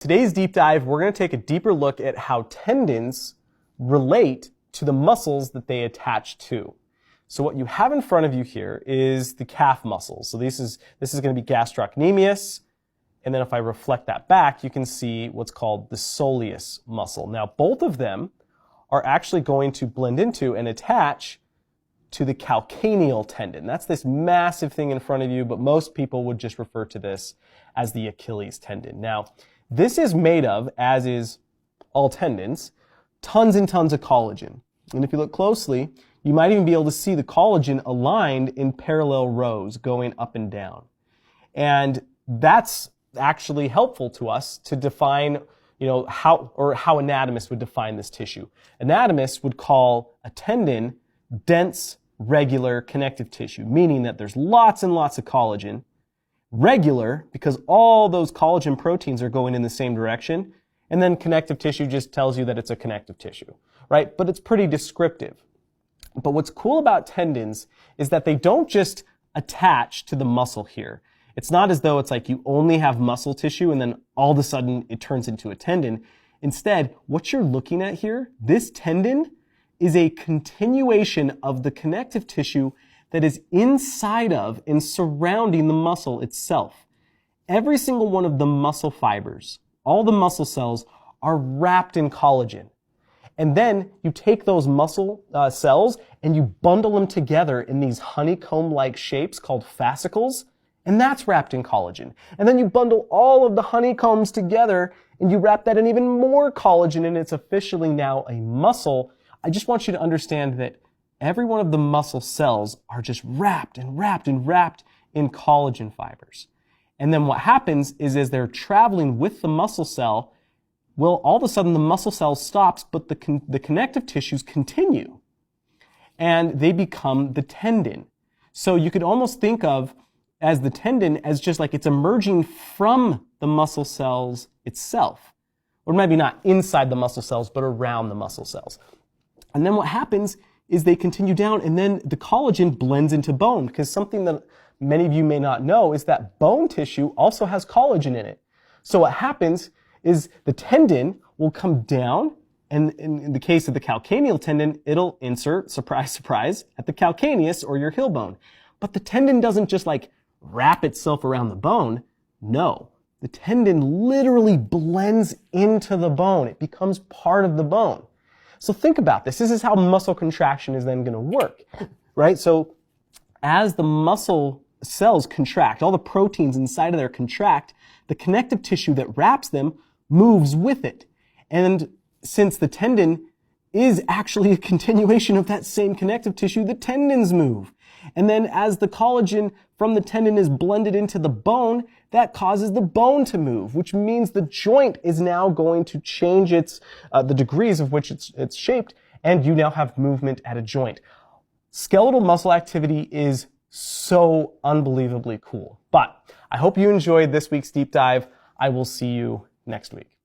Today's deep dive, we're going to take a deeper look at how tendons relate to the muscles that they attach to. So what you have in front of you here is the calf muscles. So this is going to be gastrocnemius, and then if I reflect that back, you can see what's called the soleus muscle. Now both of them are actually going to blend into and attach to the calcaneal tendon. That's this massive thing in front of you, but most people would just refer to this as the Achilles tendon. Now, this is made of, as is all tendons, tons and tons of collagen. And if you look closely, you might even be able to see the collagen aligned in parallel rows going up and down. And that's actually helpful to us to define, how anatomists would define this tissue. Anatomists would call a tendon dense, regular connective tissue, meaning that there's lots and lots of collagen. Regular, because all those collagen proteins are going in the same direction, and then connective tissue just tells you that it's a connective tissue, right? But it's pretty descriptive. But what's cool about tendons is that they don't just attach to the muscle here. It's not as though it's like you only have muscle tissue and then all of a sudden it turns into a tendon. Instead, what you're looking at here, this tendon is a continuation of the connective tissue that is inside of and surrounding the muscle itself. Every single one of the muscle fibers, all the muscle cells, are wrapped in collagen. And then you take those muscle cells and you bundle them together in these honeycomb-like shapes called fascicles, and that's wrapped in collagen. And then you bundle all of the honeycombs together and you wrap that in even more collagen, and it's officially now a muscle. I just want you to understand that every one of the muscle cells are just wrapped and wrapped and wrapped in collagen fibers. And then what happens is as they're traveling with the muscle cell, well, all of a sudden the muscle cell stops, but the connective tissues continue. And they become the tendon. So you could almost think of as the tendon as just like it's emerging from the muscle cells itself. Or maybe not inside the muscle cells, but around the muscle cells. And then what happens is they continue down, and then the collagen blends into bone, because something that many of you may not know is that bone tissue also has collagen in it. So what happens is the tendon will come down, and in the case of the calcaneal tendon, it'll insert, surprise, surprise, at the calcaneus or your heel bone. But the tendon doesn't just like wrap itself around the bone. No, the tendon literally blends into the bone. It becomes part of the bone. So think about this. This is how muscle contraction is then going to work, right? So as the muscle cells contract, all the proteins inside of there contract, the connective tissue that wraps them moves with it. And since the tendon is actually a continuation of that same connective tissue, the tendons move. And then as the collagen from the tendon is blended into the bone, that causes the bone to move, which means the joint is now going to change the degrees of which it's shaped, and you now have movement at a joint. Skeletal muscle activity is so unbelievably cool. But I hope you enjoyed this week's deep dive. I will see you next week.